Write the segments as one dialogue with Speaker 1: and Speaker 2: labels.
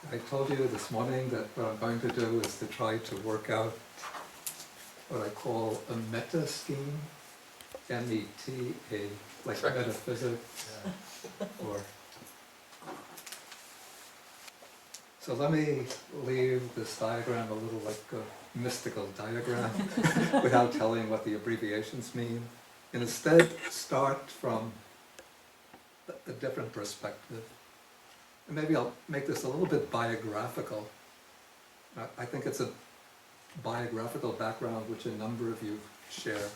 Speaker 1: I told you this morning that what I'm going to do is to try to work out what I call a meta scheme, M-E-T-A, like
Speaker 2: Right.
Speaker 1: metaphysics, or... So let me leave this diagram a little like a mystical diagram without telling what the abbreviations mean, and instead start from a different perspective. And maybe I'll make this a little bit biographical. I think it's a biographical background which a number of you share.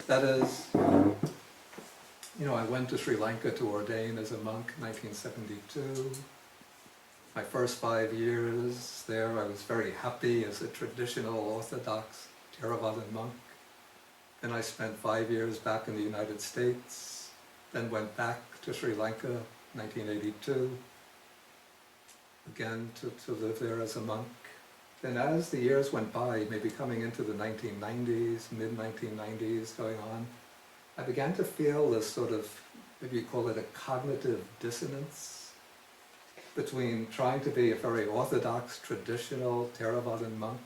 Speaker 1: That is, I went to Sri Lanka to ordain as a monk in 1972. My first 5 years there, I was very happy as a traditional Orthodox Theravadan monk. Then I spent 5 years back in the United States, then went back to Sri Lanka, 1982, again to live there as a monk. Then as the years went by, maybe coming into the 1990s, mid-1990s going on, I began to feel this sort of, maybe you call it a cognitive dissonance, between trying to be a very orthodox, traditional Theravadan monk,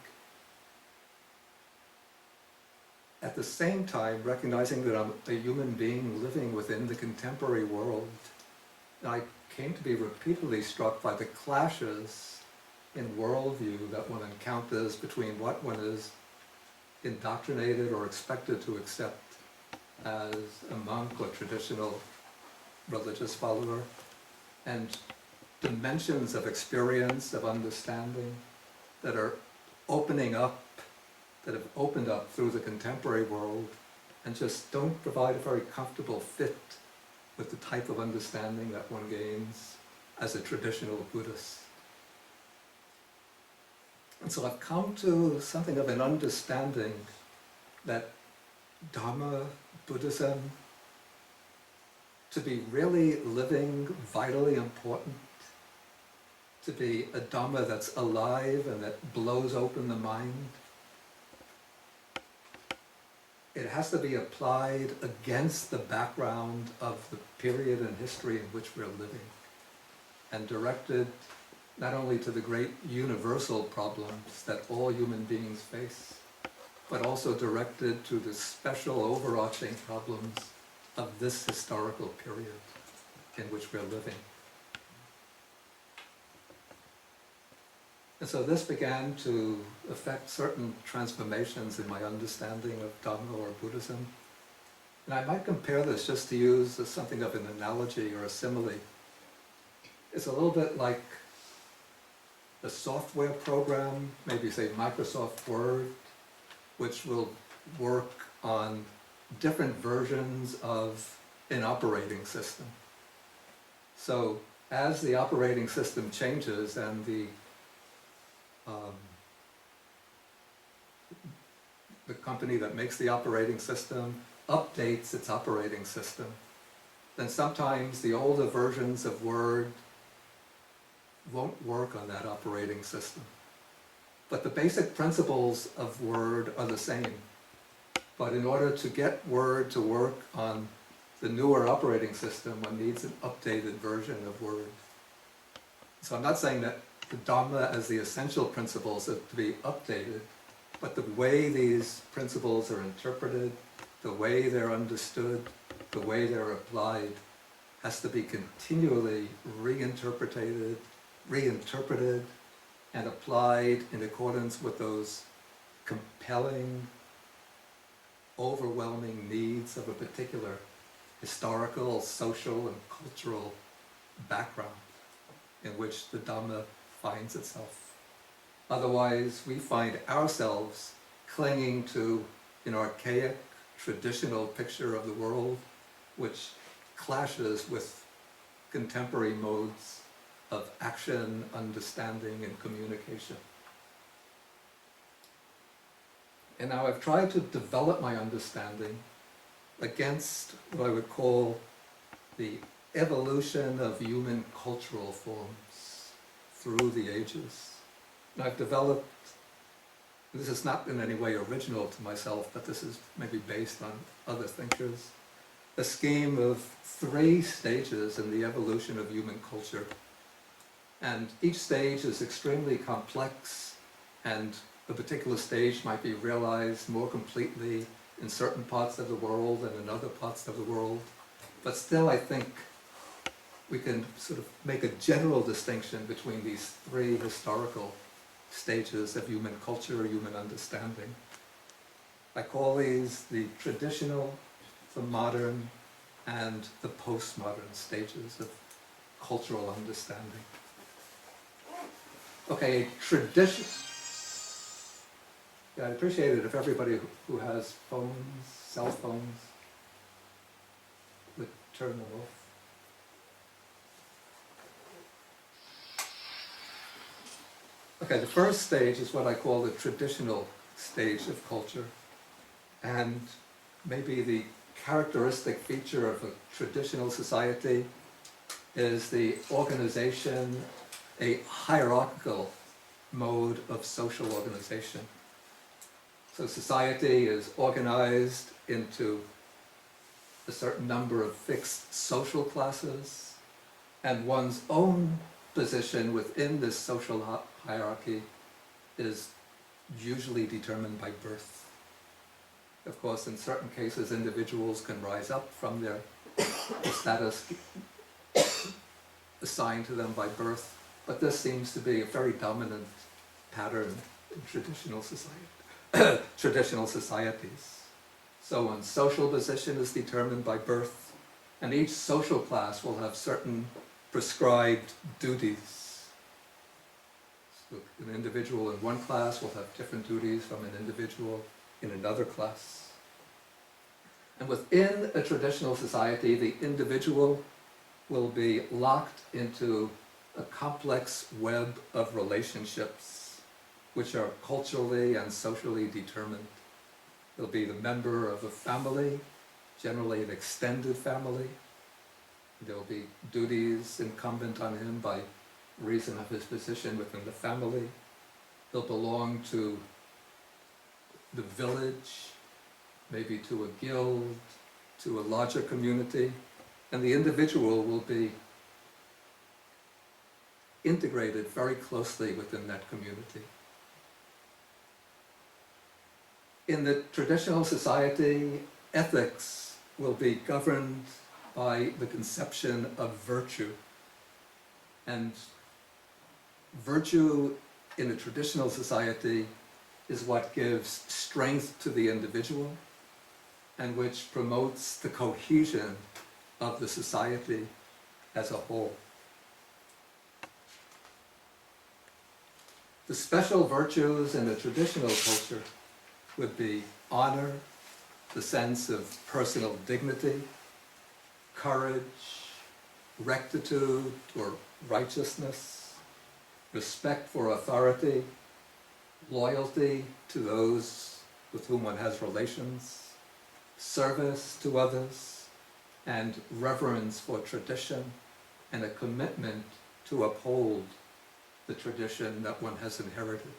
Speaker 1: at the same time recognizing that I'm a human being living within the contemporary world. And I came to be repeatedly struck by the clashes in worldview that one encounters between what one is indoctrinated or expected to accept as a monk or traditional religious follower, and dimensions of experience, of understanding that are opening up, that have opened up through the contemporary world and just don't provide a very comfortable fit with the type of understanding that one gains as a traditional Buddhist. And so I've come to something of an understanding that Dharma, Buddhism, to be really living, vitally important, to be a Dhamma that's alive and that blows open the mind. It has to be applied against the background of the period in history in which we're living, and directed not only to the great universal problems that all human beings face, but also directed to the special overarching problems of this historical period in which we're living. And so this began to affect certain transformations in my understanding of Dhamma or Buddhism. And I might compare this, just to use something of an analogy or a simile. It's a little bit like a software program, maybe say Microsoft Word, which will work on different versions of an operating system. So as the operating system changes and the company that makes the operating system updates its operating system, then sometimes the older versions of Word won't work on that operating system. But the basic principles of Word are the same. But in order to get Word to work on the newer operating system, one needs an updated version of Word. So I'm not saying that the Dhamma as the essential principles are to be updated, but the way these principles are interpreted, the way they're understood, the way they're applied, has to be continually reinterpreted, and applied in accordance with those compelling, overwhelming needs of a particular historical, social, and cultural background in which the Dhamma finds itself. Otherwise, we find ourselves clinging to an archaic, traditional picture of the world, which clashes with contemporary modes of action, understanding, and communication. And now I've tried to develop my understanding against what I would call the evolution of human cultural forms through the ages. And I've developed, this is not in any way original to myself, but this is maybe based on other thinkers, a scheme of 3 stages in the evolution of human culture. And each stage is extremely complex, and a particular stage might be realized more completely in certain parts of the world than in other parts of the world. But still, I think we can sort of make a general distinction between these three historical stages of human culture, human understanding. I call these the traditional, the modern, and the postmodern stages of cultural understanding. Okay, tradition. Yeah, I'd appreciate it if everybody who has phones, cell phones, would turn them off. Okay, the first stage is what I call the traditional stage of culture. And maybe the characteristic feature of a traditional society is the organization, a hierarchical mode of social organization. So society is organized into a certain number of fixed social classes, and one's own position within this social hierarchy is usually determined by birth. Of course, in certain cases, individuals can rise up from their status assigned to them by birth, but this seems to be a very dominant pattern in traditional societies. So one's social position is determined by birth, and each social class will have certain prescribed duties. So an individual in one class will have different duties from an individual in another class. And within a traditional society, the individual will be locked into a complex web of relationships which are culturally and socially determined. He'll be the member of a family, generally an extended family. There will be duties incumbent on him by reason of his position within the family. He'll belong to the village, maybe to a guild, to a larger community, and the individual will be integrated very closely within that community. In the traditional society, ethics will be governed by the conception of virtue. And virtue in a traditional society is what gives strength to the individual and which promotes the cohesion of the society as a whole. The special virtues in a traditional culture would be honor, the sense of personal dignity, courage, rectitude or righteousness, respect for authority, loyalty to those with whom one has relations, service to others, and reverence for tradition, and a commitment to uphold the tradition that one has inherited.